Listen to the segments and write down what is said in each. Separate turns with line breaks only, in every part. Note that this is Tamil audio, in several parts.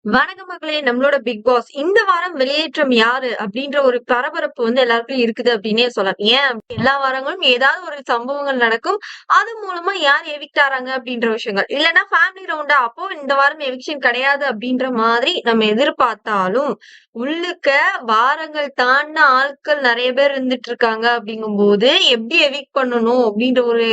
வணக்கம் மக்களே! நம்மளோட பிக் பாஸ் இந்த வாரம் வெளியேற்றம் யாரு? அப்படின்ற ஒரு பரபரப்பு எல்லாருக்கும் இருக்குது அப்படின்னே சொல்லலாம். ஏன் எல்லா வாரங்களும் ஏதாவது ஒரு சம்பவங்கள் நடக்கும். அது மூலமா யார் எவிக்ட் ஆறாங்க அப்படின்ற விஷயங்கள். இல்லன்னா ஃபேமிலி ரவுண்டா அப்போ இந்த வாரம் எவிக்ஷன் கிடையாது அப்படின்ற மாதிரி நம்ம எதிர்பார்த்தாலும், உள்ளுக்க வாரங்கள் தாண்டுன ஆட்கள் நெறைய பேர் இருந்துட்டு இருக்காங்க அப்படிங்கும்போது, எப்படி எவிக்ட் பண்ணணும் அப்படின்ற ஒரு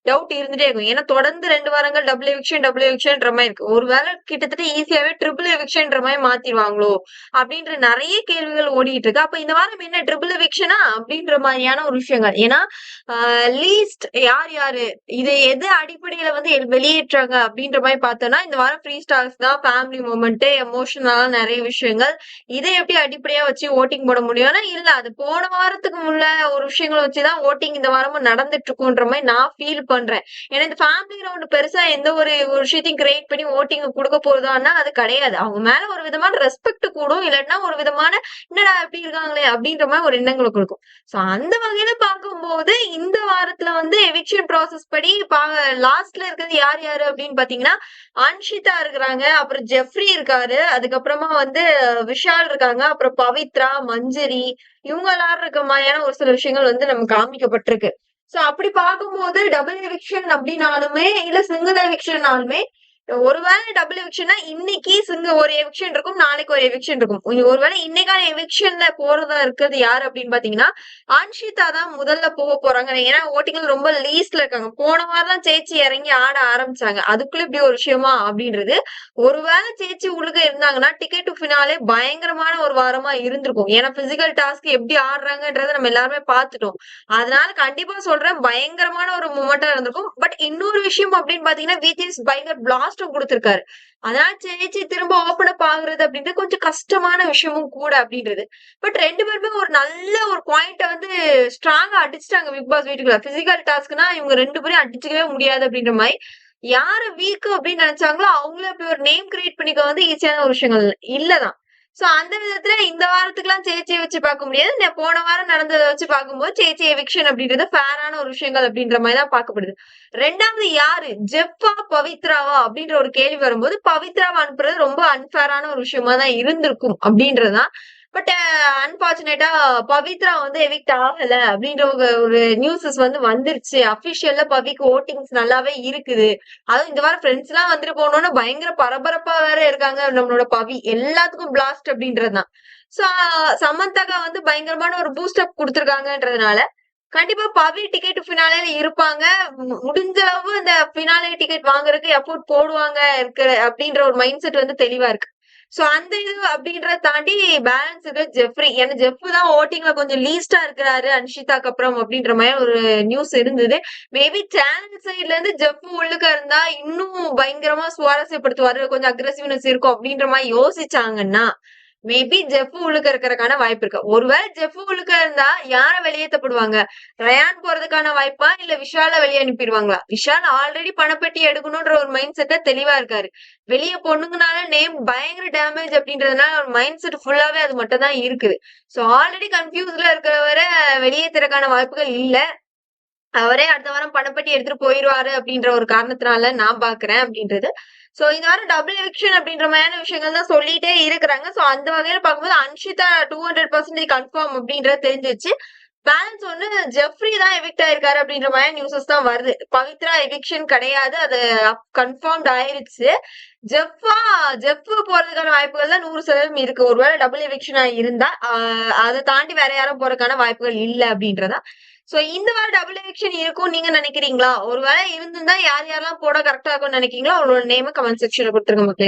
டவுட் இருந்துட்டே இருக்கும். ஏன்னா தொடர்ந்து 2 வாரங்கள் டபுள் எவிக்ஷன்ற மாரி இருக்கு. ஒரு வேளை கிட்டத்தட்ட ஈஸியாவே ட்ரிபிள் எவிக்ஷன்ற மாரி மாத்திருவாங்களோ? அப்படின்ற நெறைய கேள்விகள் ஓடிட்டு இருக்கு. அப்ப இந்த வாரம் என்ன ட்ரிபிள் எவிக்ஷனா? அப்படின்ற மாரியான ஒரு விஷயங்கள். ஏன்னா, லீஸ்ட் யார் யாரு? இது எது அடிப்படையில வெளியேற்றாங்க அப்படின்ற மாரி பார்த்தோம்னா, இந்த வாரம் ஃப்ரீ ஸ்டார்ஸ் தான் ஃபேமிலி மொமெண்ட், எமோஷனலா நெறைய விஷயங்கள். இதை எப்படி அடிப்படையா வச்சு வோட்டிங் போட முடியும்னா, இல்ல அது போன வாரத்துக்கு உள்ள ஒரு விஷயங்கள வச்சுதான் வோட்டிங் இந்த வாரமும் நடந்துட்டு இருக்குன்ற மாரி நான் ஃபீல் பண்றேன். ஏன்னா இந்த ஃபேமிலி ரவுண்ட் பெருசா எந்த ஒரு விஷயத்தையும் கிரியேட் பண்ணி ஓட்டிங் குடுக்க போறதான்னா அது கிடையாது. அவங்க மேல ஒரு விதமான ரெஸ்பெக்ட் கூடும். இல்லாட்டினா ஒரு விதமான என்னடா இப்படி இருக்காங்களே அப்படின்ற மாதிரி ஒரு எண்ணங்களை கொடுக்கும். சோ அந்த வகையில பார்க்கும்போது இந்த வாரத்துல எவிக்ஷன் ப்ராசஸ் படி லாஸ்ட்ல இருக்கிறது யார் யாரு அப்படின்னு பாத்தீங்கன்னா அன்ஷிதா இருக்கிறாங்க, அப்புறம் ஜெஃப்ரி இருக்காரு, அதுக்கப்புறமா விஷால் இருக்காங்க, அப்புறம் பவித்ரா, மஞ்சரி இவங்க எல்லாரும் இருக்க மாதிரியான ஒரு சில விஷயங்கள் நமக்கு காமிக்கப்பட்டிருக்கு. சோ அப்படி பார்க்கும்போது டபுள் எவிக்ஷன் அப்படின்னாலுமே இல்ல சிங்கிள் எவிக்ஷன்னாலுமே ஒருவேளை டபுள் எவிக்ஷன்னா இன்னைக்கு ஒரு எவிக்ஷன் இருக்கும், நாளைக்கு ஒரு எவிக்ஷன் இருக்கும். ஒருவேளை இன்னைக்கான எவிக்ஷன்ல போறதா இருக்கிறது யாரு அப்படின்னு பாத்தீங்கன்னா அன்ஷிதா தான் முதல்ல போக போறாங்க. ஏன்னா ஓட்டிகள் ரொம்ப லீஸ்ட்ல இருக்காங்க. போன வாரம் தான் சேச்சி இறங்கி ஆட ஆரம்பிச்சாங்க. அதுக்குள்ள இப்படி ஒரு விஷயமா அப்படின்றது. ஒருவேளை சேச்சி உள்ளுக இருந்தாங்கன்னா டிக்கெட் டு ஃபினாலே பயங்கரமான ஒரு வாரமா இருந்திருக்கும். ஏன்னா பிசிக்கல் டாஸ்க் எப்படி ஆடுறாங்கன்றத நம்ம எல்லாருமே பார்த்துட்டோம். அதனால கண்டிப்பா சொல்றேன் பயங்கரமான ஒரு மூமெண்டா இருந்திருக்கும். பட் இன்னொரு விஷயம் அப்படின்னு பாத்தீங்கன்னா விஜிஎஸ் பயங்கர பிளாஸ்டும் கொடுத்திருக்காரு. அதனால சேச்சி திரும்ப ஓபன் அப் ஆகுறது அப்படின்றது கொஞ்சம் கஷ்டமான விஷயமும் கூட அப்படின்றது. பட் 2 பேருமே ஒரு நல்ல ஒரு பாயிண்ட ஸ்ட்ராங்கா அடிச்சுட்டாங்க பிக் பாஸ் வீட்டுக்குள்ள. பிசிக்கல் டாஸ்க்னா இவங்க 2 பேரையும் அடிச்சுக்கவே முடியாது அப்படின்ற மாதிரி யாரு வீக் அப்படின்னு நினைச்சாங்களோ அவங்களே அப்படி ஒரு நேம் கிரியேட் பண்ணிக்க ஈஸியான ஒரு விஷயங்கள் இல்லதான். சோ அந்த விதத்துல இந்த வாரத்துக்குலாம் சேச்சியை வச்சு பார்க்க முடியாது. போன வாரம் நடந்ததை வச்சு பார்க்கும்போது சேச்சி எவிக்ஷன் அப்படின்றது ஃபேரான ஒரு விஷயங்கள் அப்படின்ற மாதிரி தான் பார்க்கப்படுது. ரெண்டாவது யாரு ஜெஃபா பவித்ராவா அப்படின்ற ஒரு கேள்வி வரும்போது பவித்ராவை அனுப்புறது ரொம்ப அன்ஃபேரான ஒரு விஷயமா தான் இருந்திருக்கும் அப்படின்றதுதான். பட் அன்பார்ச்சுனேட்டா பவித்ரா எவிக்ட் ஆகல அப்படின்ற ஒரு நியூஸஸ் வந்துருச்சு. அபிஷியல்ல பவிக்கு ஓட்டிங்ஸ் நல்லாவே இருக்குது. அதுவும் இந்த வாரம் ஃப்ரெண்ட்ஸ் எல்லாம் வந்துட்டு போனோம்னா பயங்கர பரபரப்பா வேற இருக்காங்க நம்மளோட பவி. எல்லாத்துக்கும் பிளாஸ்ட் அப்படின்றதுதான். சோ சமந்தாக்கா பயங்கரமான ஒரு பூஸ்ட் அப் கொடுத்திருக்காங்கன்றதுனால கண்டிப்பா பவி டிக்கெட் ஃபினாலே இருப்பாங்க. முடிஞ்ச அளவு இந்த ஃபினாலே டிக்கெட் வாங்குறதுக்கு எஃபோர்ட் போடுவாங்க இருக்கிற அப்படின்ற ஒரு மைண்ட் செட் தெளிவா இருக்கு. சோ அந்த இது அப்படின்றத தாண்டி பேலன்ஸ் இருக்கு ஜெஃப்ரி. ஏன்னா ஜெஃப் தான் ஓட்டிங்ல கொஞ்சம் லீஸ்டா இருக்கிறாரு அன்ஷிதாக்கு அப்புறம் அப்படின்ற மாதிரி ஒரு நியூஸ் இருந்தது. மேபி சேனல் சைட்ல இருந்து ஜெஃப் உள்ளுக்க இருந்தா இன்னும் பயங்கரமா சுவாரஸ்யப்படுத்துவாரு, கொஞ்சம் அக்ரெசிவ்னஸ் இருக்கும் அப்படின்ற மாதிரி யோசிச்சாங்கன்னா மேபி ஜெஃப் உள்ளுக்க இருக்கிறதுக்கான வாய்ப்பு இருக்கு. ஒருவேளை ஜெஃப் உள்ளுக்க இருந்தா யார வெளியேற்றப்படுவாங்க? ரயான் போறதுக்கான வாய்ப்பா இல்ல விஷால வெளியே அனுப்பிடுவாங்களா? விஷால் ஆல்ரெடி பணப்பெட்டி எடுக்கணும்ன்ற ஒரு மைண்ட் செட்ல தெளிவா இருக்காரு. வெளிய பொண்ணுங்கனால நேம் பயங்கர டேமேஜ் அப்படின்றதுனால ஒரு மைண்ட் செட் ஃபுல்லாவே அது மட்டும் தான் இருக்குது. சோ ஆல்ரெடி கன்ஃபியூஸ்ல இருக்கிறவரை வெளியேற்றறதுக்கான வாய்ப்புகள் இல்ல. அவரே அடுத்த வாரம் பணப்பட்டி எடுத்துட்டு போயிருவாரு அப்படின்ற ஒரு காரணத்தினால நான் பாக்குறேன் அப்படின்றது. சோ இந்த வாரம் டபுள் எவிக்ஷன் அப்படின்ற மாதிரியான விஷயங்கள் தான் சொல்லிட்டே இருக்கிறாங்க. சோ அந்த வகையில பார்க்கும்போது அன்ஷிதா 200% கன்ஃபார்ம் அப்படின்றது தெரிஞ்சிச்சு. பேலன்ஸ் ஜெஃப்ரி தான் எவிக்ட் ஆயிருக்காரு அப்படின்ற மாதிரி நியூஸஸ் தான் வருது. பவித்ரா எவிக்ஷன் கிடையாது, அது கன்ஃபார்ம்ட் ஆயிருச்சு. ஜெஃப் போறதுக்கான வாய்ப்புகள் தான் 100% இருக்கு. ஒருவேளை டபுள் எவிக்ஷனா இருந்தா அதை தாண்டி வேற யாரும் போறதுக்கான வாய்ப்புகள் இல்ல அப்படின்றதா. சோ இந்த வாரம் டபுள் எவிக்ஷன் இருக்கும் நீங்க நினைக்கிறீங்களா? ஒருவேளை இருந்திருந்தா யார் யாரெல்லாம் போட கரெக்டா இருக்கும்னு நினைக்கிறீங்களோ அவங்களோட நேம் கமெண்ட் செக்ஷன்ல கொடுத்துருங்க மக்களே.